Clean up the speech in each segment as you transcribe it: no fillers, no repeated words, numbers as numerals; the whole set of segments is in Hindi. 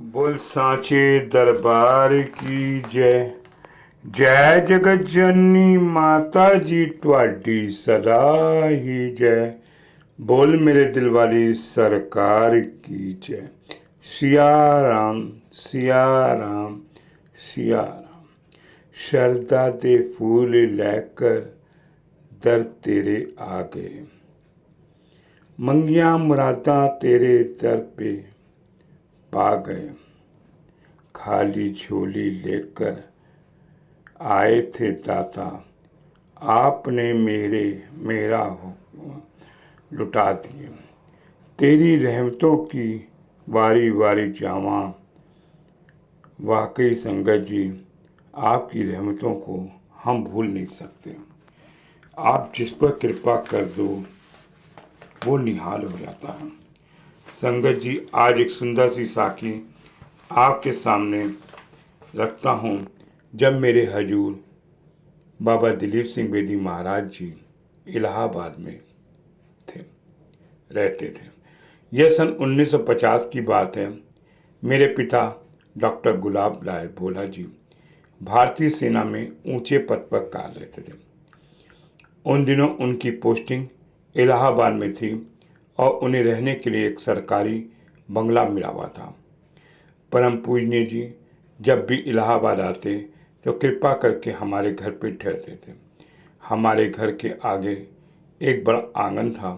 बोल सांचे दरबार की जय। जय जगत जननी माता जी ਤੁਹਾਡੀ सदा ही जय। बोल मेरे दिल वाली सरकार की जय। सिया राम सिया राम सिया राम। शरदा दे फूल लेकर दर तेरे आ गए, मंगिया मुरादा तेरे दर पे पा गए। खाली झोली लेकर आए थे दाता, आपने मेरा लुटा दिए। तेरी रहमतों की वारी वारी जावा, वाकई संगत जी आपकी रहमतों को हम भूल नहीं सकते। आप जिस पर कृपा कर दो वो निहाल हो जाता है। संगत जी आज एक सुंदर सी साखी आपके सामने रखता हूँ। जब मेरे हजूर बाबा दिलीप सिंह बेदी महाराज जी इलाहाबाद में रहते थे। यह सन 1950 की बात है। मेरे पिता डॉक्टर गुलाब राय भोला जी भारतीय सेना में ऊंचे पद पर कार्यरत थे। उन दिनों उनकी पोस्टिंग इलाहाबाद में थी और उन्हें रहने के लिए एक सरकारी बंगला मिला हुआ था। परम पूजनीय जी जब भी इलाहाबाद आते तो कृपा करके हमारे घर पे ठहरते थे। हमारे घर के आगे एक बड़ा आंगन था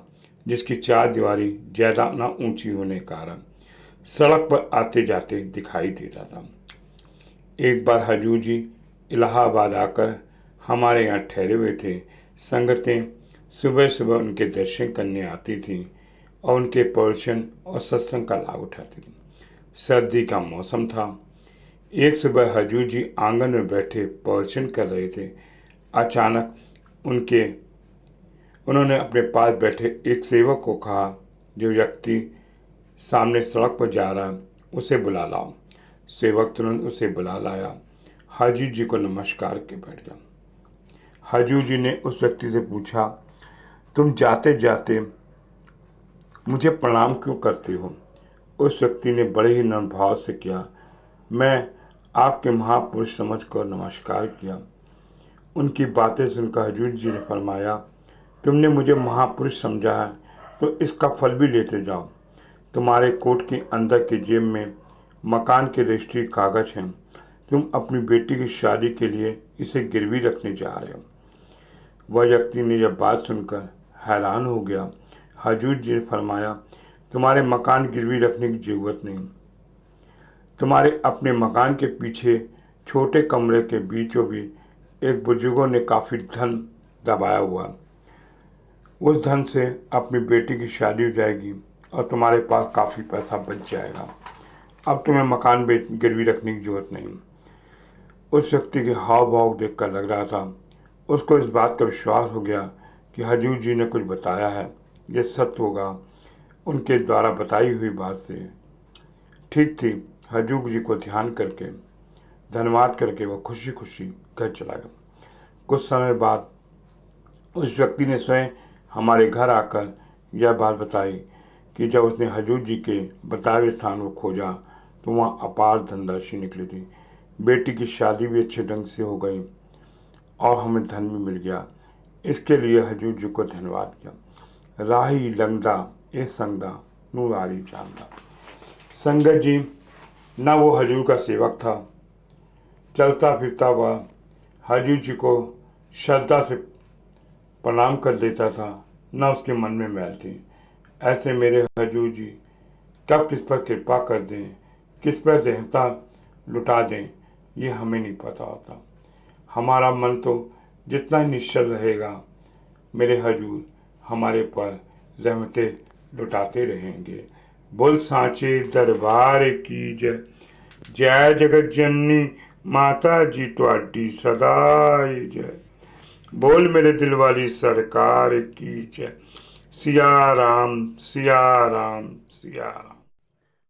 जिसकी चार दीवारी ज़्यादा न ऊंची होने के कारण सड़क पर आते जाते दिखाई देता था। एक बार हजूर जी इलाहाबाद आकर हमारे यहाँ ठहरे हुए थे। संगतें सुबह सुबह उनके दर्शन करने आती थीं और उनके प्रवचन और सत्संग का लाभ उठाती थीं। सर्दी का मौसम था। एक सुबह हजूर जी आंगन में बैठे प्रवचन कर रहे थे। अचानक उन्होंने अपने पास बैठे एक सेवक को कहा, जो व्यक्ति सामने सड़क पर जा रहा है उसे बुला लाओ। सेवक तुरंत उसे बुला लाया। हजूर जी को नमस्कार के बैठ गया। हजूर जी ने उस व्यक्ति से पूछा, तुम जाते जाते मुझे प्रणाम क्यों करते हो? उस व्यक्ति ने बड़े ही नम्र भाव से किया, मैं आपके महापुरुष समझकर नमस्कार किया। उनकी बातें सुनकर हजूर जी ने फरमाया, तुमने मुझे महापुरुष समझा है तो इसका फल भी लेते जाओ। तुम्हारे कोट के अंदर के जेब में मकान के रजिस्ट्री कागज हैं। तुम अपनी बेटी की शादी के लिए इसे गिरवी रखने जा रहे हो। वह व्यक्ति ने यह बात सुनकर हैरान हो गया। हजूर जी ने फरमाया, तुम्हारे मकान गिरवी रखने की जरूरत नहीं। तुम्हारे अपने मकान के पीछे छोटे कमरे के बीचों बीच एक बुजुर्गों ने काफ़ी धन दबाया हुआ। उस धन से अपनी बेटी की शादी हो जाएगी और तुम्हारे पास काफ़ी पैसा बच जाएगा। अब तुम्हें मकान गिरवी रखने की जरूरत नहीं। उस व्यक्ति के हाव भाव देखकर लग रहा था उसको इस बात का विश्वास हो गया कि हजूर जी ने कुछ बताया है, यह सत्य होगा। उनके द्वारा बताई हुई बात से ठीक थी। हजूर जी को ध्यान करके धन्यवाद करके वह खुशी खुशी घर चला गया। कुछ समय बाद उस व्यक्ति ने स्वयं हमारे घर आकर यह बात बताई कि जब उसने हजूर जी के बताए हुए स्थान को खोजा तो वहाँ अपार धनराशि निकली थी। बेटी की शादी भी अच्छे ढंग से हो गई और हमें धन भी मिल गया। इसके लिए हजूर जी को धन्यवाद किया। राही लंगदा ए संगदा नूरारी जानदा। संगत जी न वो हजूर का सेवक था, चलता फिरता वह हजूर जी को श्रद्धा से प्रणाम कर देता था, न उसके मन में मैल थी। ऐसे मेरे हजूर जी कब किस पर कृपा कर दें, किस पर रहमता लुटा दें, ये हमें नहीं पता होता। हमारा मन तो जितना ही निश्चल रहेगा, मेरे हजूर हमारे पर रहमतें लुटाते रहेंगे। बोल सांचे दरबार की जय। जय जगत जननी माता जी ਤੁਹਾਡੀ सदा ही जय। बोल मेरे दिल वाली सरकार की जय। सिया राम सिया राम सिया राम।